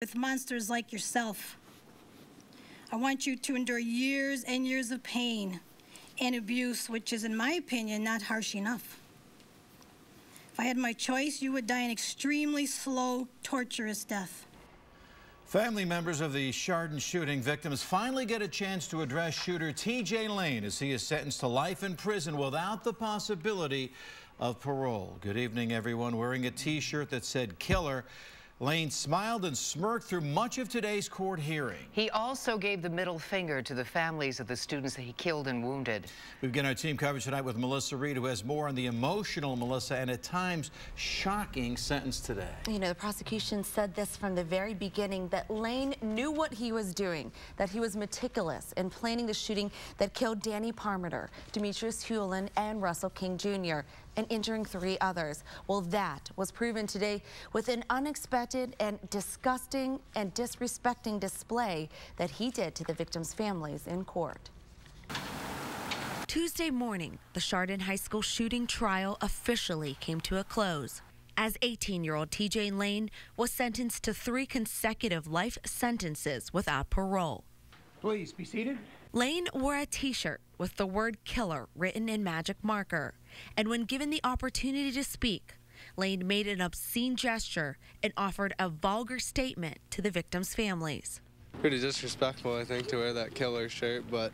with monsters like yourself. I want you to endure years and years of pain and abuse, which is, in my opinion, not harsh enough. If I had my choice, you would die an extremely slow, torturous death. Family members of the Chardon shooting victims finally get a chance to address shooter T.J. Lane as he is sentenced to life in prison without the possibility of parole. Good evening, everyone. Wearing a T-shirt that said "Killer," Lane smiled and smirked through much of today's court hearing. He also gave the middle finger to the families of the students that he killed and wounded. We begin our team coverage tonight with Melissa Reed, who has more on the emotional, Melissa, and at times shocking sentence today. You know, the prosecution said this from the very beginning, that Lane knew what he was doing, that he was meticulous in planning the shooting that killed Danny Parmenter, Demetrius Hewlin, and Russell King Jr., and injuring 3 others. Well, that was proven today with an unexpected and disgusting and disrespecting display that he did to the victims' families in court. Tuesday morning, the Chardon High School shooting trial officially came to a close, as 18-year-old T.J. Lane was sentenced to 3 consecutive life sentences without parole. Please be seated. Lane wore a T-shirt with the word "killer" written in magic marker, and when given the opportunity to speak, Lane made an obscene gesture and offered a vulgar statement to the victims' families. Pretty disrespectful, I think, to wear that killer shirt, but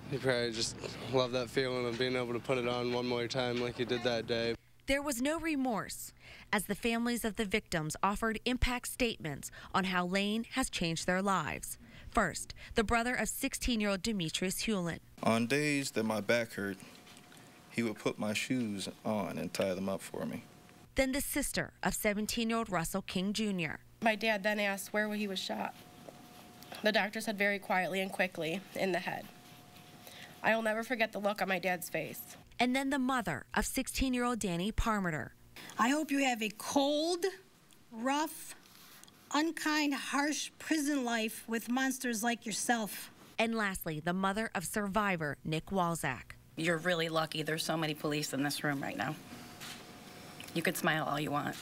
he probably just loved that feeling of being able to put it on one more time like he did that day. There was no remorse, as the families of the victims offered impact statements on how Lane has changed their lives. First, the brother of 16-year-old Demetrius Hewlin. On days that my back hurt, he would put my shoes on and tie them up for me. Then the sister of 17-year-old Russell King Jr. My dad then asked where he was shot. The doctor said very quietly and quickly, in the head. I'll never forget the look on my dad's face. And then the mother of 16-year-old Danny Parmenter. I hope you have a cold, rough, unkind, harsh prison life with monsters like yourself. And lastly, the mother of survivor Nick Walzak. You're really lucky there's so many police in this room right now. You could smile all you want.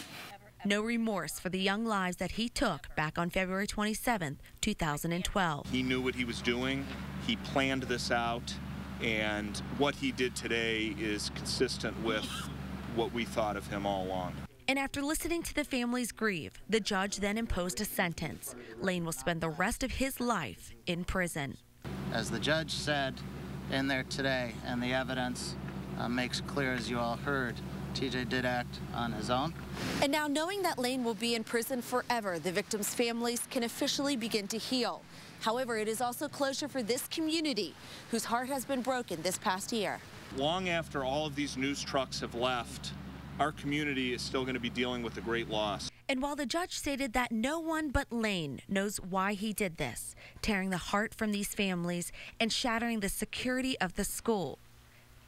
No remorse for the young lives that he took back on February 27th, 2012. He knew what he was doing. He planned this out, and what he did today is consistent with what we thought of him all along. And after listening to the families grieve, the judge then imposed a sentence. Lane will spend the rest of his life in prison. As the judge said in there today, and the evidence makes clear, as you all heard, TJ did act on his own. And now, knowing that Lane will be in prison forever, the victims' families can officially begin to heal. However, it is also closure for this community, whose heart has been broken this past year. Long after all of these news trucks have left, our community is still going to be dealing with a great loss. And while the judge stated that no one but Lane knows why he did this, tearing the heart from these families and shattering the security of the school.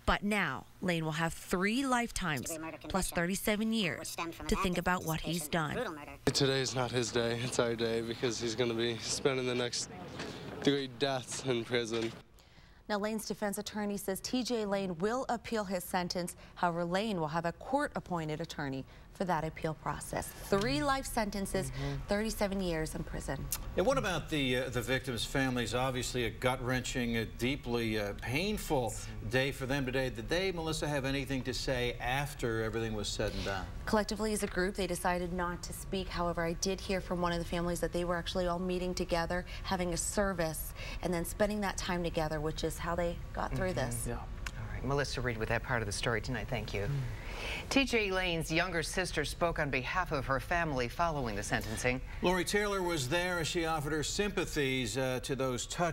But now, Lane will have 3 lifetimes plus 37 years to think about what he's done. Today's not his day, it's our day, because he's going to be spending the next 3 deaths in prison. Now, Lane's defense attorney says T.J. Lane will appeal his sentence. However, Lane will have a court-appointed attorney for that appeal process. 3 life sentences, 37 years in prison. And what about the victims' families? Obviously, a gut-wrenching, a deeply painful day for them today. Did they, Melissa, have anything to say after everything was said and done? Collectively, as a group, they decided not to speak. However, I did hear from one of the families that they were actually all meeting together, having a service, and then spending that time together, which is how they got through this. Yeah. All right, Melissa Reed with that part of the story tonight. Thank you. T.J. Lane's younger sister spoke on behalf of her family following the sentencing. Lori Taylor was there as she offered her sympathies to those touched